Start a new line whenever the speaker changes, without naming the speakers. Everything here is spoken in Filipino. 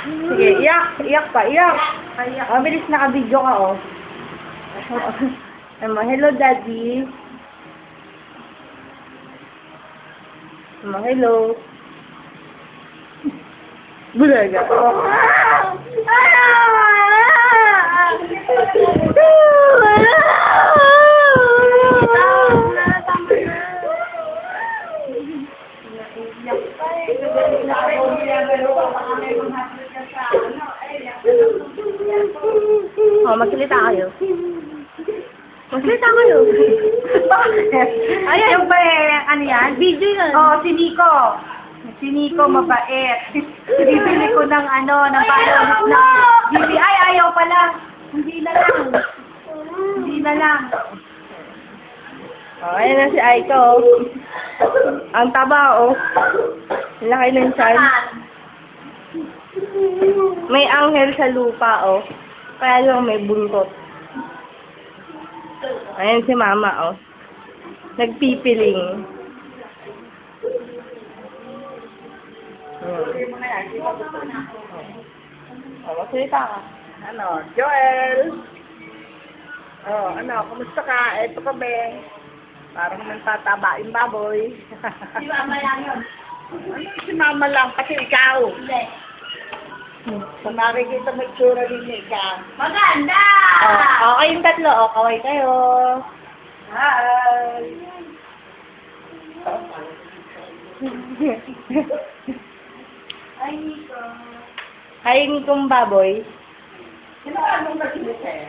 Sige, iyak. Iyak pa, iyak. Oh, bilis naka-video ka, oh. Hello, Daddy. Hello. Bulaga. Oh. Oh, magsalita kayo. Magsalita kayo. Bakit? Ayan. Yung ba ano yan? Video yun. Oh, si Nico. Si Nico, mabait. Bibili ko ng ng followers na GBI. Ayaw pala. Hindi na lang. Hindi na lang. Oh, ayan na si Aiko. Ang taba, oh. Laki ng tiyan. May anghel sa lupa, oh. Kaya lang may buntot. Ayan si Mama, oh. Nagpipiling. Oh, magsalita ka.
Joel? Kumusta ka? Eto ka, be. Parang nagtataba yung baboy.
Si Mama lang yun.
Si Mama lang, pati ikaw.
Hindi.
Kung makikita mo itsura din ikaw.
Maganda!
Oh, kayong tatlo, oh. Kaway kayo.
Hi!
Ay, Nico.
Hi, Nikong baboy.
Sino ka nung nagsilis eh?